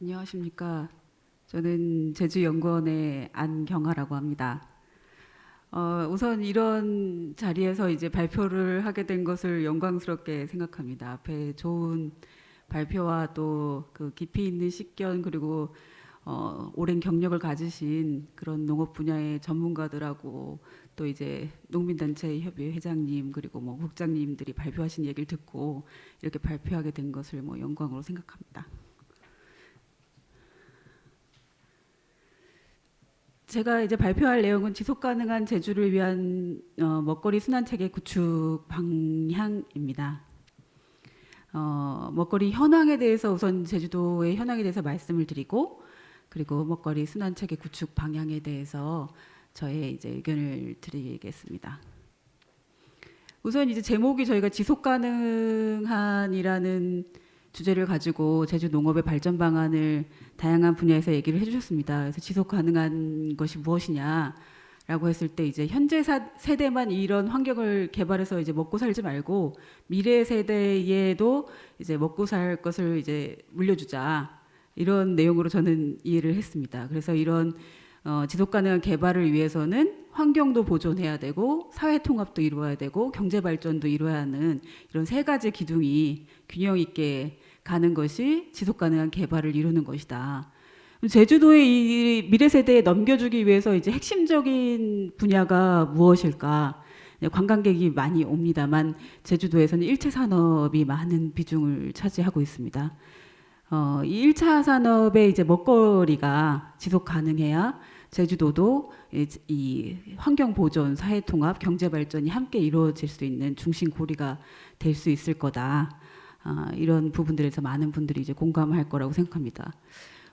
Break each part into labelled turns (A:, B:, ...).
A: 안녕하십니까. 저는 제주연구원의 안경하라고 합니다. 우선 이런 자리에서 이제 발표를 하게 된 것을 영광스럽게 생각합니다. 앞에 좋은 발표와 또 그 깊이 있는 식견 그리고 오랜 경력을 가지신 그런 농업 분야의 전문가들하고 또 이제 농민단체 협의회 회장님 그리고 뭐 국장님들이 발표하신 얘기를 듣고 이렇게 발표하게 된 것을 뭐 영광으로 생각합니다. 제가 이제 발표할 내용은 지속 가능한 제주를 위한 먹거리 순환 체계 구축 방향입니다. 먹거리 현황에 대해서 우선 제주도의 현황에 대해서 말씀을 드리고 그리고 먹거리 순환 체계 구축 방향에 대해서 저의 이제 의견을 드리겠습니다. 우선 이제 제목이 저희가 지속 가능한이라는 주제를 가지고 제주 농업의 발전 방안을 다양한 분야에서 얘기를 해주셨습니다. 그래서 지속 가능한 것이 무엇이냐라고 했을 때 이제 현재 세대만 이런 환경을 개발해서 이제 먹고 살지 말고 미래 세대에도 이제 먹고 살 것을 이제 물려주자 이런 내용으로 저는 이해를 했습니다. 그래서 이런 지속 가능한 개발을 위해서는 환경도 보존해야 되고 사회 통합도 이루어야 되고 경제 발전도 이루어야 하는 이런 세 가지 기둥이 균형 있게 가는 것이 지속 가능한 개발을 이루는 것이다. 제주도의 이 미래 세대에 넘겨주기 위해서 이제 핵심적인 분야가 무엇일까? 관광객이 많이 옵니다만 제주도에서는 1차 산업이 많은 비중을 차지하고 있습니다. 이 1차 산업의 이제 먹거리가 지속 가능해야 제주도도 이 환경 보존, 사회 통합, 경제 발전이 함께 이루어질 수 있는 중심 고리가 될 수 있을 거다. 이런 부분들에서 많은 분들이 이제 공감할 거라고 생각합니다.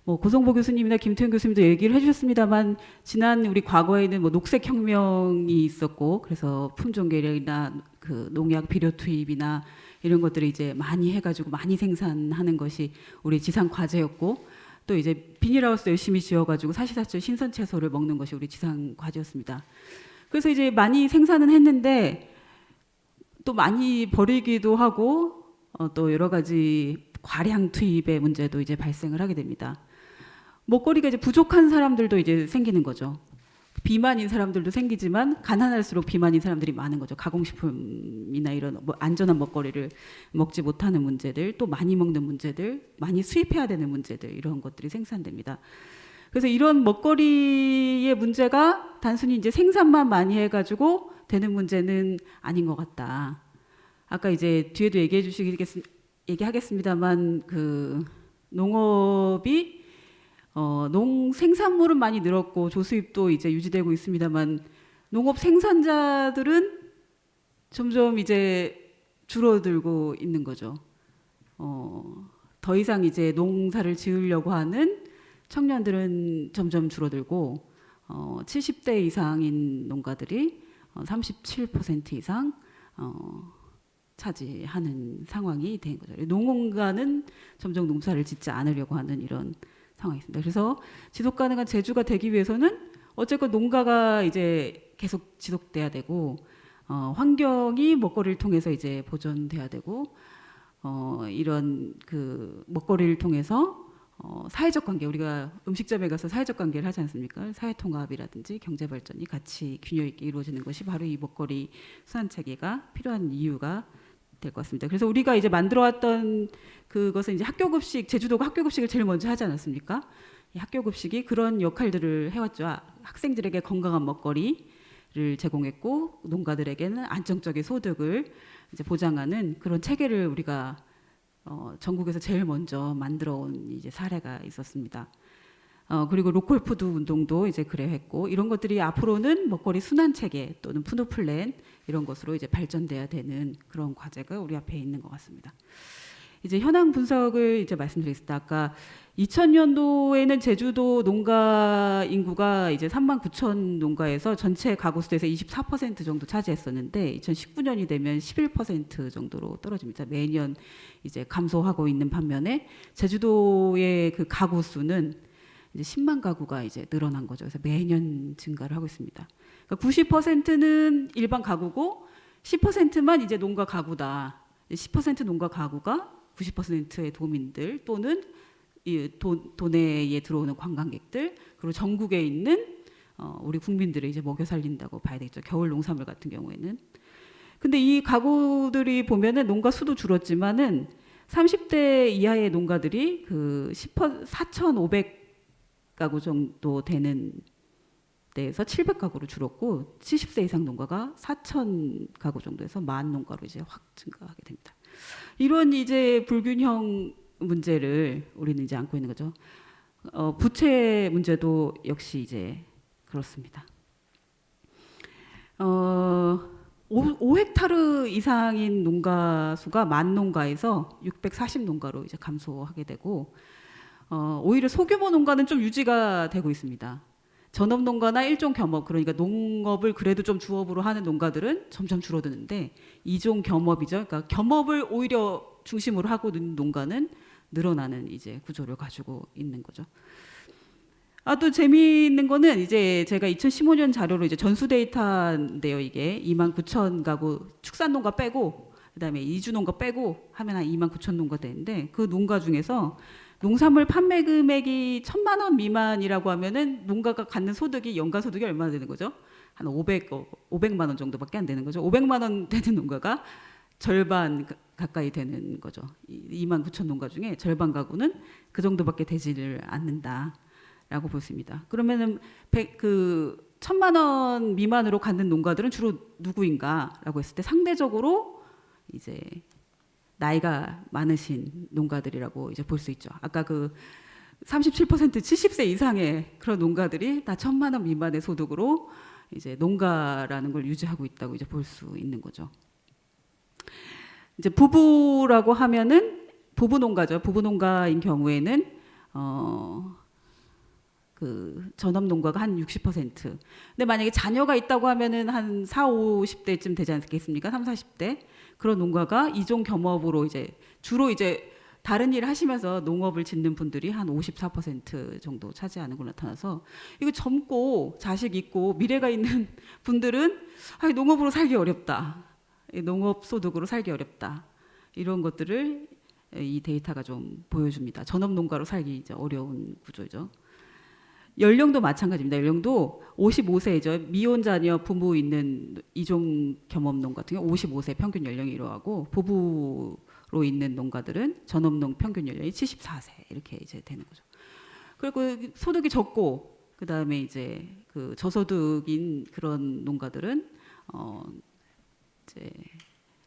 A: 뭐 고성보 교수님이나 김태훈 교수님도 얘기를 해주셨습니다만 지난 우리 과거에는 뭐 녹색 혁명이 있었고 그래서 품종 개량이나 그 농약 비료 투입이나 이런 것들을 이제 많이 해가지고 많이 생산하는 것이 우리 지상 과제였고 또 이제 비닐하우스 열심히 지어가지고 사시사철 신선 채소를 먹는 것이 우리 지상 과제였습니다. 그래서 이제 많이 생산은 했는데 또 많이 버리기도 하고 또 여러 가지 과량 투입의 문제도 이제 발생을 하게 됩니다. 먹거리가 이제 부족한 사람들도 이제 생기는 거죠. 비만인 사람들도 생기지만 가난할수록 비만인 사람들이 많은 거죠. 가공식품이나 이런 뭐 안전한 먹거리를 먹지 못하는 문제들, 또 많이 먹는 문제들, 많이 수입해야 되는 문제들 이런 것들이 생산됩니다. 그래서 이런 먹거리의 문제가 단순히 이제 생산만 많이 해가지고 되는 문제는 아닌 것 같다. 아까 이제 뒤에도 얘기하겠습니다만 그 농업이 농생산물은 많이 늘었고 조수입도 이제 유지되고 있습니다만 농업 생산자들은 점점 이제 줄어들고 있는 거죠. 더 이상 이제 농사를 지으려고 하는 청년들은 점점 줄어들고 70대 이상인 농가들이 37% 이상 차지하는 상황이 된 거죠. 농가는 점점 농사를 짓지 않으려고 하는 이런 상황이 있습니다. 그래서 지속 가능한 제주가 되기 위해서는 어쨌건 농가가 이제 계속 지속돼야 되고 환경이 먹거리를 통해서 이제 보존돼야 되고 이런 그 먹거리를 통해서 사회적 관계 우리가 음식점에 가서 사회적 관계를 하지 않습니까? 사회 통합이라든지 경제 발전이 같이 균형 있게 이루어지는 것이 바로 이 먹거리 순환 체계가 필요한 이유가 될 것 같습니다. 그래서 우리가 이제 만들어왔던 그것은 이제 학교급식, 제주도가 학교급식을 제일 먼저 하지 않았습니까? 이 학교급식이 그런 역할들을 해왔죠. 학생들에게 건강한 먹거리를 제공했고 농가들에게는 안정적인 소득을 이제 보장하는 그런 체계를 우리가 전국에서 제일 먼저 만들어온 이제 사례가 있었습니다. 그리고 로컬 푸드 운동도 이제 그래 했고 이런 것들이 앞으로는 먹거리 순환 체계 또는 푸드 플랜 이런 것으로 이제 발전돼야 되는 그런 과제가 우리 앞에 있는 것 같습니다. 이제 현황 분석을 이제 말씀드리겠습니다. 아까 2000년도에는 제주도 농가 인구가 이제 39,000 농가에서 전체 가구 수에서 24% 정도 차지했었는데 2019년이 되면 11% 정도로 떨어집니다. 매년 이제 감소하고 있는 반면에 제주도의 그 가구 수는 이제 10만 가구가 이제 늘어난 거죠. 그래서 매년 증가를 하고 있습니다. 그러니까 90%는 일반 가구고 10%만 이제 농가 가구다. 10% 농가 가구가 90%의 도민들 또는 도내에 들어오는 관광객들, 그리고 전국에 있는 우리 국민들을 이제 먹여 살린다고 봐야 되겠죠. 겨울 농산물 같은 경우에는. 근데 이 가구들이 보면은 농가 수도 줄었지만은 30대 이하의 농가들이 그 4,500가구 정도 되는 데에서 700가구로 줄었고 70세 이상 농가가 4,000가구 정도에서 만 농가로 이제 확 증가하게 됩니다. 이런 이제 불균형 문제를 우리는 이제 안고 있는 거죠. 부채 문제도 역시 이제 그렇습니다. 5헥타르 이상인 농가 수가 만 농가에서 640농가로 이제 감소하게 되고 오히려 소규모 농가는 좀 유지가 되고 있습니다. 전업 농가나 일종 겸업, 그러니까 농업을 그래도 좀 주업으로 하는 농가들은 점점 줄어드는데 이종 겸업이죠. 그러니까 겸업을 오히려 중심으로 하고 있는 농가는 늘어나는 이제 구조를 가지고 있는 거죠. 또 재미있는 거는 이제 제가 2015년 자료로 이제 전수 데이터인데요. 이게 29,000가구 축산농가 빼고 그다음에 이주농가 빼고 하면 한 29,000농가 되는데 그 농가 중에서 농산물 판매 금액이 1,000만 원 미만이라고 하면은 농가가 갖는 소득이 연간 소득이 얼마나 되는 거죠? 한 500만 원 정도밖에 안 되는 거죠. 500만 원 되는 농가가 절반 가까이 되는 거죠. 29,000농가 중에 절반 가구는 그 정도밖에 되지를 않는다라고 보십니다. 그러면은 1,000만 원 미만으로 갖는 농가들은 주로 누구인가라고 했을 때 상대적으로 이제 나이가 많으신 농가들이라고 이제 볼 수 있죠. 아까 그 37% 70세 이상의 그런 농가들이 다 1,000만 원 미만의 소득으로 이제 농가라는 걸 유지하고 있다고 이제 볼 수 있는 거죠. 이제 부부라고 하면은 부부 농가죠. 부부 농가인 경우에는 그 전업 농가가 한 60%. 근데 만약에 자녀가 있다고 하면은 한 40, 50대쯤 되지 않겠습니까? 30, 40대. 그런 농가가 이종 겸업으로 이제 주로 이제 다른 일을 하시면서 농업을 짓는 분들이 한 54% 정도 차지하는 걸로 나타나서 이거 젊고 자식 있고 미래가 있는 분들은 농업으로 살기 어렵다. 농업 소득으로 살기 어렵다. 이런 것들을 이 데이터가 좀 보여줍니다. 전업 농가로 살기 이제 어려운 구조죠. 연령도 마찬가지입니다. 연령도 55세죠. 미혼 자녀 부부 있는 이종 겸업 농가 같은 경우 55세 평균 연령이 이러하고 부부로 있는 농가들은 전업농 평균 연령이 74세 이렇게 이제 되는 거죠. 그리고 소득이 적고 그 다음에 이제 그 저소득인 그런 농가들은 이제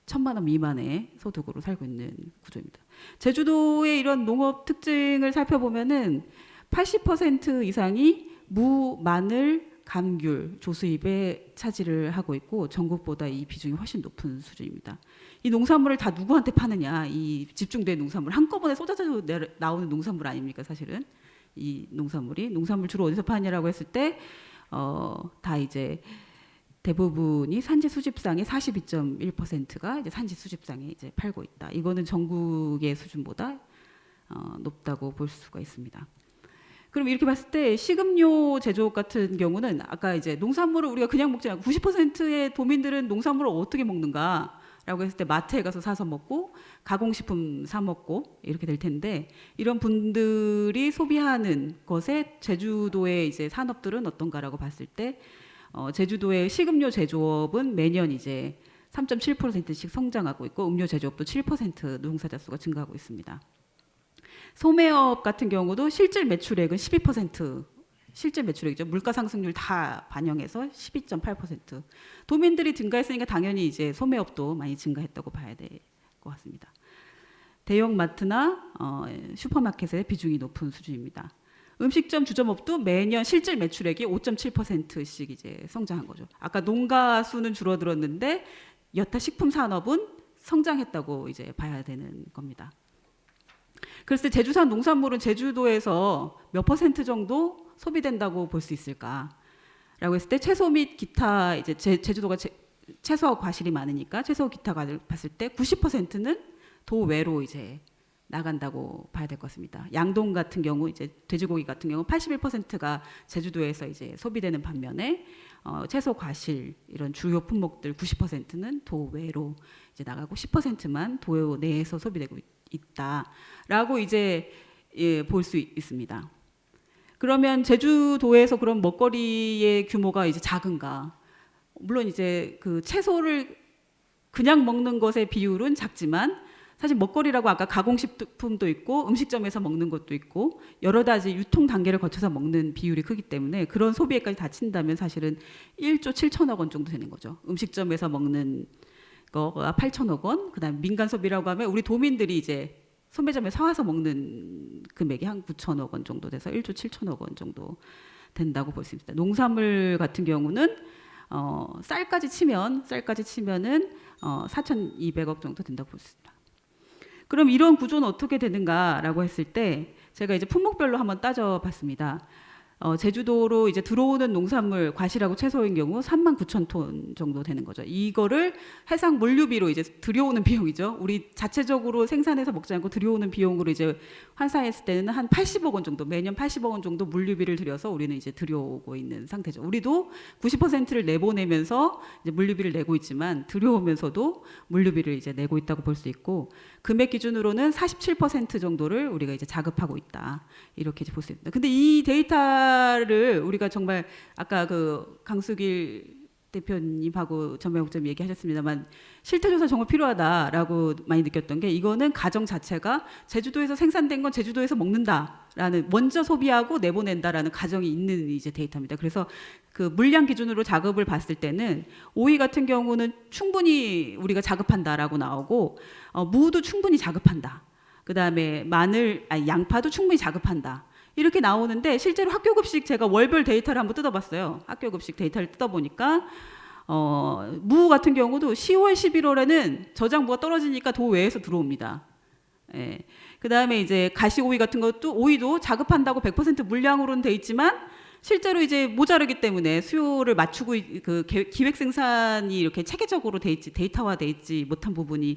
A: 1,000만 원 미만의 소득으로 살고 있는 구조입니다. 제주도의 이런 농업 특징을 살펴보면은 80% 이상이 무, 마늘, 감귤, 조수입에 차지를 하고 있고 전국보다 이 비중이 훨씬 높은 수준입니다. 이 농산물을 다 누구한테 파느냐? 이 집중된 농산물 한꺼번에 쏟아져 나오는 농산물 아닙니까? 사실은 이 농산물 주로 어디서 파느냐라고 했을 때 다 이제 대부분이 산지 수집상의 42.1%가 이제 산지 수집상에 이제 팔고 있다. 이거는 전국의 수준보다 높다고 볼 수가 있습니다. 그럼 이렇게 봤을 때 식음료 제조업 같은 경우는 아까 이제 농산물을 우리가 그냥 먹지 않고 90%의 도민들은 농산물을 어떻게 먹는가라고 했을 때 마트에 가서 사서 먹고 가공식품 사 먹고 이렇게 될 텐데 이런 분들이 소비하는 것에 제주도의 이제 산업들은 어떤가라고 봤을 때 제주도의 식음료 제조업은 매년 이제 3.7%씩 성장하고 있고 음료 제조업도 7% 노동사자 수가 증가하고 있습니다. 소매업 같은 경우도 실질 매출액은 12%, 실질 매출액이죠. 물가 상승률 다 반영해서 12.8%. 도민들이 증가했으니까 당연히 이제 소매업도 많이 증가했다고 봐야 될 것 같습니다. 대형 마트나 슈퍼마켓의 비중이 높은 수준입니다. 음식점 주점업도 매년 실질 매출액이 5.7%씩 이제 성장한 거죠. 아까 농가 수는 줄어들었는데 여타 식품 산업은 성장했다고 이제 봐야 되는 겁니다. 그래서 제주산 농산물은 제주도에서 몇 % 정도 소비된다고 볼 수 있을까라고 했을 때 채소 및 기타 이제 제주도가 채소와 과실이 많으니까 채소 기타가 봤을 때 90%는 도외로 이제 나간다고 봐야 될 것 같습니다. 양동 같은 경우 이제 돼지고기 같은 경우 81%가 제주도에서 이제 소비되는 반면에 채소 과실 이런 주요 품목들 90%는 도외로 이제 나가고 10%만 도 내에서 소비되고 있다라고 이제 볼 수 있습니다. 그러면 제주도에서 그런 먹거리의 규모가 이제 작은가? 물론 이제 그 채소를 그냥 먹는 것의 비율은 작지만 사실 먹거리라고 아까 가공식품도 있고 음식점에서 먹는 것도 있고 여러 가지 유통 단계를 거쳐서 먹는 비율이 크기 때문에 그런 소비액까지 다 친다면 사실은 1조 7천억 원 정도 되는 거죠. 음식점에서 먹는 거가 8천억 원, 그다음에 민간 소비라고 하면 우리 도민들이 이제 소매점에 사와서 먹는 금액이 한 9천억 원 정도 돼서 1조 7천억 원 정도 된다고 볼 수 있습니다. 농산물 같은 경우는 쌀까지 치면은 4,200억 정도 된다고 볼 수 있습니다. 그럼 이런 구조는 어떻게 되는가라고 했을 때 제가 이제 품목별로 한번 따져봤습니다. 제주도로 이제 들어오는 농산물 과실하고 채소인 경우 39,000톤 정도 되는 거죠. 이거를 해상 물류비로 이제 들여오는 비용이죠. 우리 자체적으로 생산해서 먹지 않고 들여오는 비용으로 이제 환산했을 때는 한 80억 원 정도, 매년 80억 원 정도 물류비를 들여서 우리는 이제 들여오고 있는 상태죠. 우리도 90%를 내보내면서 이제 물류비를 내고 있지만 들여오면서도 물류비를 이제 내고 있다고 볼 수 있고 금액 기준으로는 47% 정도를 우리가 이제 자급하고 있다. 이렇게 이제 볼 수 있습니다. 근데 이 데이터를 우리가 정말 아까 그 강수길 대표님하고 전매국장님 얘기하셨습니다만 실태조사 정말 필요하다라고 많이 느꼈던 게 이거는 가정 자체가 제주도에서 생산된 건 제주도에서 먹는다라는 먼저 소비하고 내보낸다라는 가정이 있는 이제 데이터입니다. 그래서 그 물량 기준으로 자급을 봤을 때는 오이 같은 경우는 충분히 우리가 자급한다라고 나오고 무도 충분히 자급한다. 그다음에 양파도 충분히 자급한다. 이렇게 나오는데 실제로 학교급식 제가 월별 데이터를 한번 뜯어봤어요. 학교급식 데이터를 뜯어보니까 무 같은 경우도 10월, 11월에는 저장무가 떨어지니까 도외에서 들어옵니다. 예. 그다음에 이제 가시오이 같은 것도 오이도 자급한다고 100% 물량으로는 돼 있지만 실제로 이제 모자르기 때문에 수요를 맞추고 그 기획 생산이 이렇게 체계적으로 돼 있지 데이터화돼 있지 못한 부분이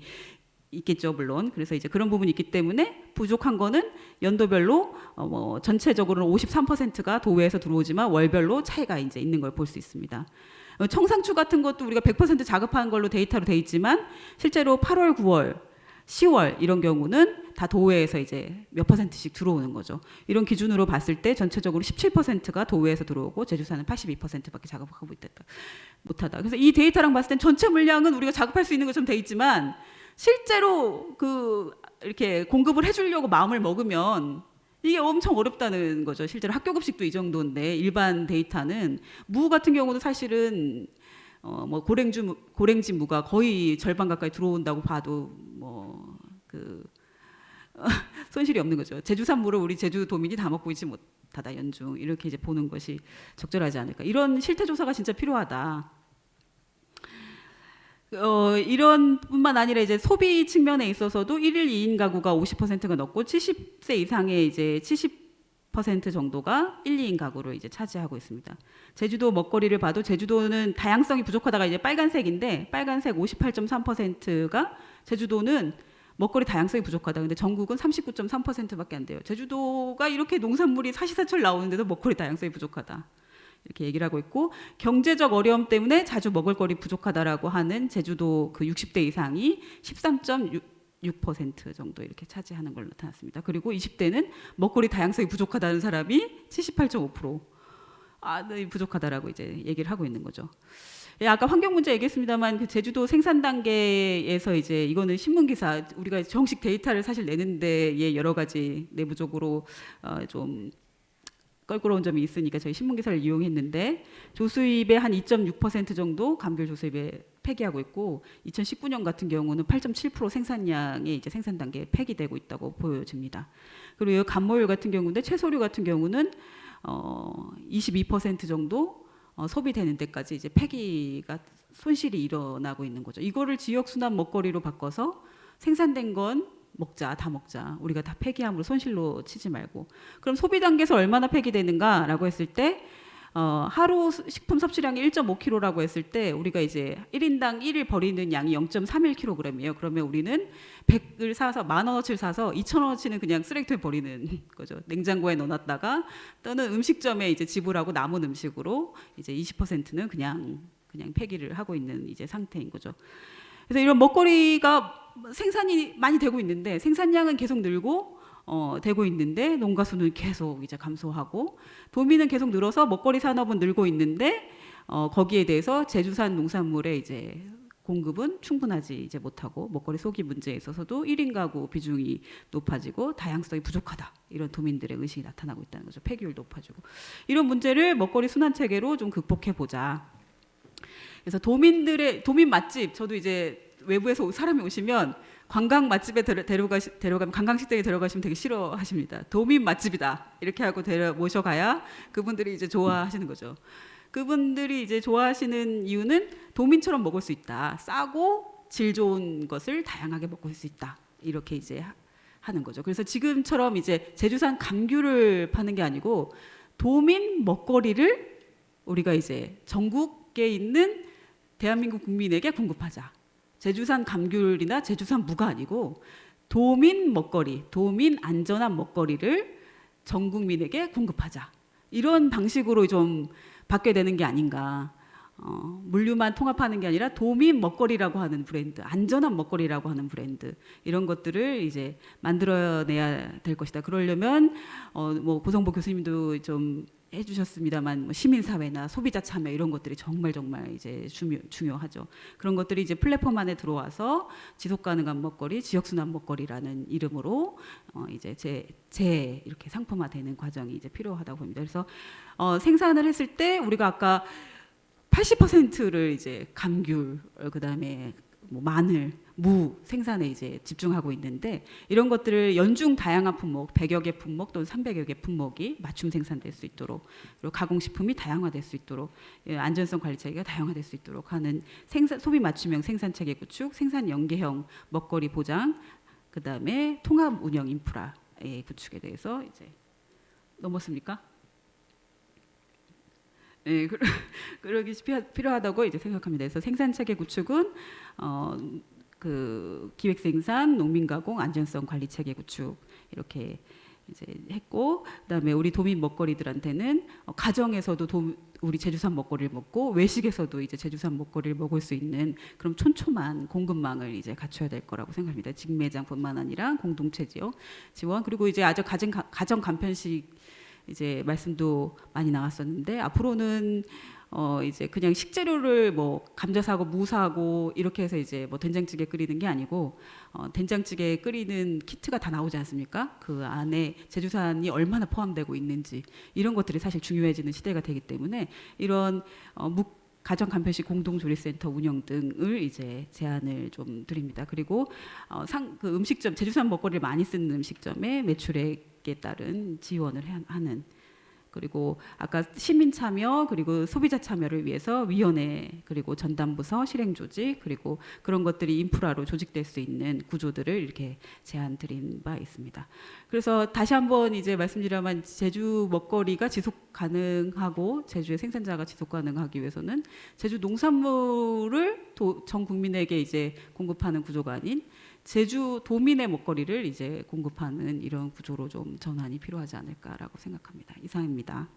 A: 있겠죠, 물론. 그래서 이제 그런 부분이 있기 때문에 부족한 거는 연도별로 전체적으로는 53%가 도외에서 들어오지만 월별로 차이가 이제 있는 걸 볼 수 있습니다. 청상추 같은 것도 우리가 100% 자급한 걸로 데이터로 돼 있지만 실제로 8월, 9월, 10월 이런 경우는 다 도외에서 이제 몇 %씩 들어오는 거죠. 이런 기준으로 봤을 때 전체적으로 17%가 도외에서 들어오고 제주산은 82%밖에 자급하고 못하다. 그래서 이 데이터랑 봤을 땐 전체 물량은 우리가 자급할 수 있는 것처럼 돼 있지만 실제로 이렇게 공급을 해주려고 마음을 먹으면 이게 엄청 어렵다는 거죠. 실제로 학교급식도 이 정도인데 일반 데이터는 무 같은 경우도 사실은 고랭지 무가 거의 절반 가까이 들어온다고 봐도 손실이 없는 거죠. 제주산 무를 우리 제주도민이 다 먹고 있지 못하다 연중 이렇게 이제 보는 것이 적절하지 않을까. 이런 실태 조사가 진짜 필요하다. 이런 뿐만 아니라 이제 소비 측면에 있어서도 1일 2인 가구가 50%가 넘고 70세 이상의 이제 70% 정도가 1, 2인 가구를 이제 차지하고 있습니다. 제주도 먹거리를 봐도 제주도는 다양성이 부족하다가 이제 빨간색인데 빨간색 58.3%가 제주도는 먹거리 다양성이 부족하다. 근데 전국은 39.3%밖에 안 돼요. 제주도가 이렇게 농산물이 사시사철 나오는데도 먹거리 다양성이 부족하다. 이렇게 얘기를 하고 있고 경제적 어려움 때문에 자주 먹을거리 부족하다라고 하는 제주도 그 60대 이상이 13.6% 정도 이렇게 차지하는 걸로 나타났습니다. 그리고 20대는 먹거리 다양성이 부족하다는 사람이 78.5% 네, 부족하다라고 이제 얘기를 하고 있는 거죠. 예, 아까 환경 문제 얘기했습니다만 그 제주도 생산 단계에서 이제 이거는 신문 기사 우리가 정식 데이터를 사실 내는데 여러 가지 내부적으로 좀 껄끄러운 점이 있으니까 저희 신문 기사를 이용했는데 조수입의 한 2.6% 정도 감귤 조수입에 폐기하고 있고 2019년 같은 경우는 8.7% 생산량이 이제 생산 단계에 폐기되고 있다고 보여집니다. 그리고 감모율 같은 경우인데 채소류 같은 경우는 22% 정도 소비되는 데까지 이제 폐기가 손실이 일어나고 있는 거죠. 이거를 지역 순환 먹거리로 바꿔서 생산된 건 먹자, 다 먹자. 우리가 다 폐기함으로 손실로 치지 말고. 그럼 소비 단계에서 얼마나 폐기되는가라고 했을 때 하루 식품 섭취량이 1.5kg라고 했을 때 우리가 이제 1인당 1일 버리는 양이 0.31kg이에요. 그러면 우리는 100을 사서 10,000원어치를 사서 2,000원어치는 그냥 쓰레기통에 버리는 거죠. 냉장고에 넣어놨다가 또는 음식점에 이제 지불하고 남은 음식으로 이제 20%는 그냥 폐기를 하고 있는 이제 상태인 거죠. 그래서 이런 먹거리가 생산이 많이 되고 있는데 생산량은 계속 늘고 되고 있는데 농가 수는 계속 이제 감소하고 도민은 계속 늘어서 먹거리 산업은 늘고 있는데 거기에 대해서 제주산 농산물의 이제 공급은 충분하지 이제 못하고 먹거리 소비 문제에 있어서도 1인 가구 비중이 높아지고 다양성이 부족하다 이런 도민들의 의식이 나타나고 있다는 거죠. 폐기율 높아지고 이런 문제를 먹거리 순환 체계로 좀 극복해 보자. 그래서 도민 맛집 저도 이제 외부에서 사람이 오시면 관광 맛집에 데려가면 관광식당에 데려가시면 되게 싫어하십니다. 도민 맛집이다 이렇게 하고 모셔가야 그분들이 이제 좋아하시는 거죠. 그분들이 이제 좋아하시는 이유는 도민처럼 먹을 수 있다. 싸고 질 좋은 것을 다양하게 먹을 수 있다. 이렇게 이제 하는 거죠. 그래서 지금처럼 이제 제주산 감귤을 파는 게 아니고 도민 먹거리를 우리가 이제 전국에 있는 대한민국 국민에게 공급하자. 제주산 감귤이나 제주산 무가 아니고 도민 먹거리, 도민 안전한 먹거리를 전 국민에게 공급하자. 이런 방식으로 좀 받게 되는 게 아닌가. 물류만 통합하는 게 아니라 도민 먹거리라고 하는 브랜드, 안전한 먹거리라고 하는 브랜드 이런 것들을 이제 만들어내야 될 것이다. 그러려면 뭐 고성보 교수님도 좀 해주셨습니다만 뭐 시민사회나 소비자 참여 이런 것들이 정말 이제 중요하죠. 그런 것들이 이제 플랫폼 안에 들어와서 지속가능한 먹거리, 지역순환 먹거리라는 이름으로 이제 제 이렇게 상품화되는 과정이 이제 필요하다고 봅니다. 그래서 생산을 했을 때 우리가 아까 80%를 이제 감귤, 그다음에 뭐 마늘, 무 생산에 이제 집중하고 있는데 이런 것들을 연중 다양한 품목, 100여 개 품목 또는 300여 개 품목이 맞춤 생산될 수 있도록 그리고 가공식품이 다양화될 수 있도록 안전성 관리 체계가 다양화될 수 있도록 하는 소비 맞춤형 생산 체계 구축, 생산 연계형 먹거리 보장, 그다음에 통합 운영 인프라의 구축에 대해서 이제 넘었습니까? 네, 그러기 필요하다고 이제 생각합니다. 그래서 생산 체계 구축은 그 기획 생산, 농민 가공, 안전성 관리 체계 구축 이렇게 이제 했고, 그다음에 우리 도민 먹거리들한테는 가정에서도 우리 제주산 먹거리를 먹고 외식에서도 이제 제주산 먹거리를 먹을 수 있는 그런 촘촘한 공급망을 이제 갖춰야 될 거라고 생각합니다. 직매장뿐만 아니라 공동체 지원 그리고 이제 아주 가정 간편식 이제 말씀도 많이 나왔었는데 앞으로는 이제 그냥 식재료를 뭐 감자 사고 무 사고 이렇게 해서 이제 뭐 된장찌개 끓이는 게 아니고 된장찌개 끓이는 키트가 다 나오지 않습니까? 그 안에 제주산이 얼마나 포함되고 있는지 이런 것들이 사실 중요해지는 시대가 되기 때문에 이런 가정 간편식 공동조리센터 운영 등을 이제 제안을 좀 드립니다. 그리고 그 음식점 제주산 먹거리를 많이 쓰는 음식점의 매출액에 따른 지원을 하는 그리고 아까 시민 참여 그리고 소비자 참여를 위해서 위원회 그리고 전담부서 실행 조직 그리고 그런 것들이 인프라로 조직될 수 있는 구조들을 이렇게 제안 드린 바 있습니다. 그래서 다시 한번 이제 말씀드리자면 제주 먹거리가 지속 가능하고 제주의 생산자가 지속 가능하기 위해서는 제주 농산물을 전 국민에게 이제 공급하는 구조가 아닌 제주 도민의 먹거리를 이제 공급하는 이런 구조로 좀 전환이 필요하지 않을까라고 생각합니다. 이상입니다.